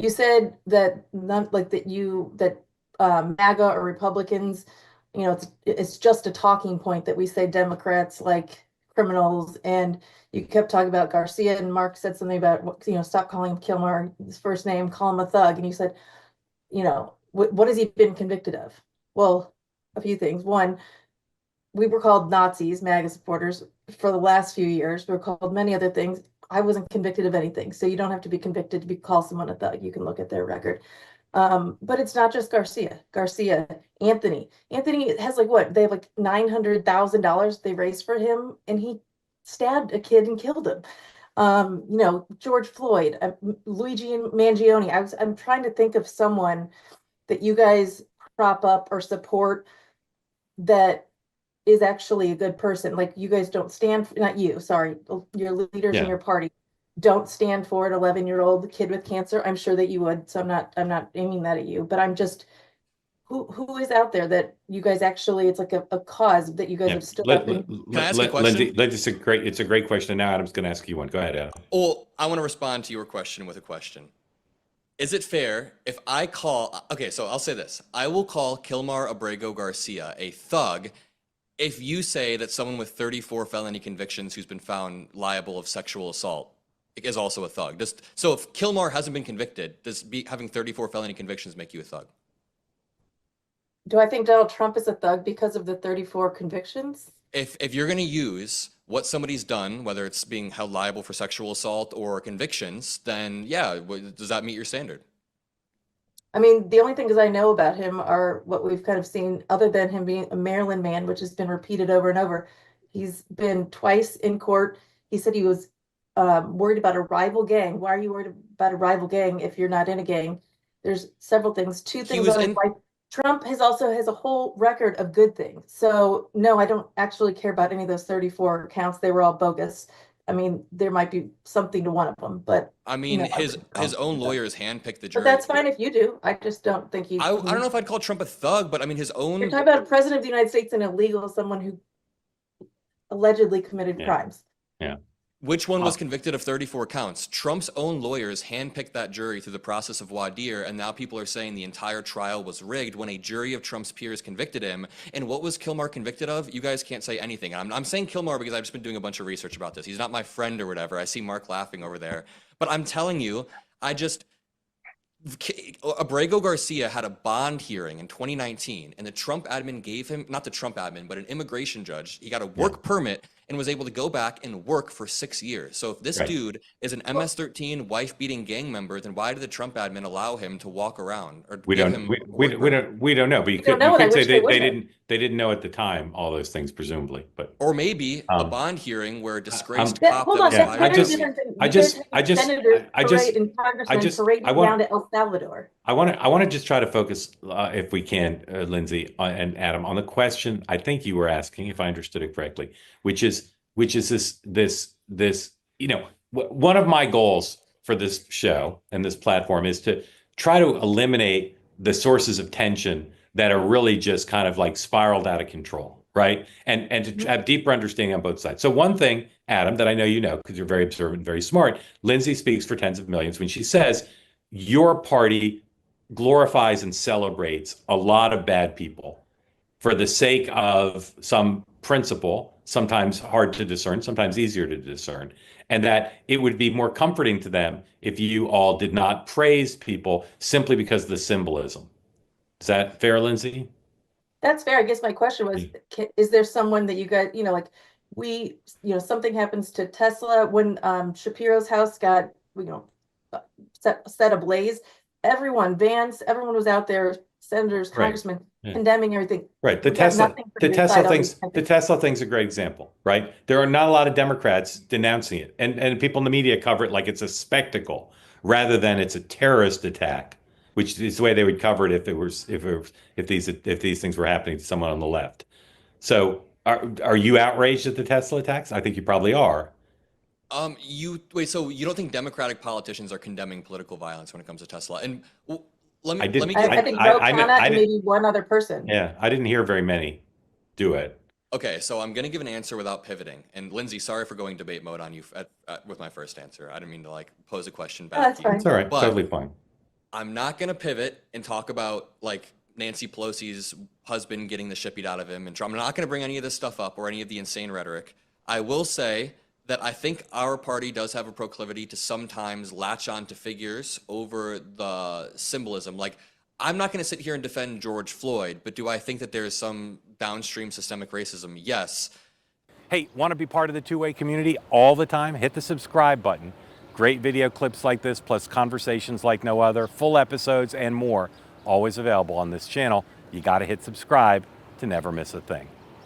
You said that not like that MAGA or Republicans, it's just a talking point that we say Democrats like criminals, and you kept talking about Garcia, and Mark said something about stop calling him Kilmer his first name, call him a thug, and you said what has he been convicted of? Well, a few things. One, we were called Nazis, MAGA supporters, for the last few years. We were called many other things. I wasn't convicted of anything, so you don't have to be convicted to call someone a thug. You can look at their record. But it's not just Garcia. Garcia, Anthony. Anthony has like what? They have like $900,000 they raised for him, and he stabbed a kid and killed him. George Floyd, Luigi and Mangione. I'm trying to think of someone that you guys prop up or support that is actually a good person. Like you guys don't stand for, not you, sorry, your leaders in Yeah. your party don't stand for an 11-year-old kid with cancer. I'm sure that you would. So I'm not aiming that at you, but I'm just who is out there that you guys actually it's like a cause that you guys Yeah. have stood up and Can I ask a Lindsay, question? it's a great question. Now Adam's going to ask you one. Go ahead, Adam. Well, I want to respond to your question with a question. Is it fair if I call, okay, so I'll say this. I will call Kilmar Abrego Garcia a thug if you say that someone with 34 felony convictions who's been found liable of sexual assault is also a thug. So if Kilmar hasn't been convicted, does having 34 felony convictions make you a thug? do I think Donald Trump is a thug because of the 34 convictions? If you're going to use what somebody's done, whether it's being held liable for sexual assault or convictions, then yeah, does that meet your standard? I mean, the only things I know about him are what we've kind of seen, other than him being a Maryland man, which has been repeated over and over. He's been twice in court. He said he was worried about a rival gang. Why are you worried about a rival gang if you're not in a gang? There's several things. Two He things was on his in, life. Trump has a whole record of good things. So no, I don't actually care about any of those 34 counts. They were all bogus. I mean, there might be something to one of them, but I mean, I his own lawyers handpicked the but jury. that's fine if you do. I just don't think I don't know if I'd call Trump a thug, but I mean, his you're own. talking about a president of the United States and illegal, someone who allegedly committed Yeah. crimes. Yeah. Which one Uh, was convicted of 34 counts? Trump's own lawyers handpicked that jury through the process of voir dire, and now people are saying the entire trial was rigged when a jury of Trump's peers convicted him. And what was Kilmar convicted of? You guys can't say anything. I'm saying Kilmar because I've just been doing a bunch of research about this. He's not my friend or whatever. I see Mark laughing over there. But I'm telling you, I just, Abrego Garcia had a bond hearing in 2019, and the Trump admin gave him, not the Trump admin, but an immigration judge, he got a work permit and was able to go back and work for 6 years. So if this Right. dude is an MS-13 wife-beating gang member, then why did the Trump admin allow him to walk around or We give don't him we, a we, work we permit? don't we don't know, but We don't know, you and I could say wish they they would have. didn't know at the time all those things presumably, but Or maybe a um bond hearing where a disgraced That, cop hold that on, was yeah, that's fired very from different than I you guys just having senators parade and I congressmen just I parading want down to El Salvador. I want to just try to focus, if we can, Lindsay and Adam, on the question I think you were asking, if I understood it correctly, which is this. One of my goals for this show and this platform is to try to eliminate the sources of tension that are really just kind of like spiraled out of control, right? And to Mhm. have deeper understanding on both sides. So one thing, Adam, that I know you know because you're very observant, very smart, Lindsay speaks for tens of millions when she says your party glorifies and celebrates a lot of bad people for the sake of some principle, sometimes hard to discern, sometimes easier to discern, and that it would be more comforting to them if you all did not praise people simply because of the symbolism. Is that fair, Lindsay? That's fair. I guess my question was, is there someone that you guys, like something happens to Tesla when Shapiro's house got, uh, set ablaze. Everyone, Vance, everyone was out there, senators, Right. congressmen, Yeah. condemning everything. Right. We got nothing The from your side on these The Tesla thing's a great example, right? There are not a lot of Democrats denouncing it. And people in the media cover it like it's a spectacle rather than it's a terrorist attack, which is the way they would cover it if these things were happening to someone on the left. So are you outraged at the Tesla attacks? I think you probably are. So you don't think Democratic politicians are condemning political violence when it comes to Tesla? And I let me didn't give. I think Ro Khanna I and didn't maybe one other person. yeah, I didn't hear very many do it. Okay, so I'm gonna give an answer without pivoting. And Lindsay, sorry for going debate mode on you with my first answer. I didn't mean to like pose a question Oh, back that's to you. It's fine. all right. But Totally fine. I'm not going to pivot and talk about like Nancy Pelosi's husband getting the shit beat out of him. And I'm not going to bring any of this stuff up or any of the insane rhetoric. I will say that I think our party does have a proclivity to sometimes latch on to figures over the symbolism. Like, I'm not going to sit here and defend George Floyd, but do I think that there is some downstream systemic racism? Yes. Hey, want to be part of the two-way community all the time? Hit the subscribe button. Great video clips like this, plus conversations like no other, full episodes and more, always available on this channel. You got to hit subscribe to never miss a thing.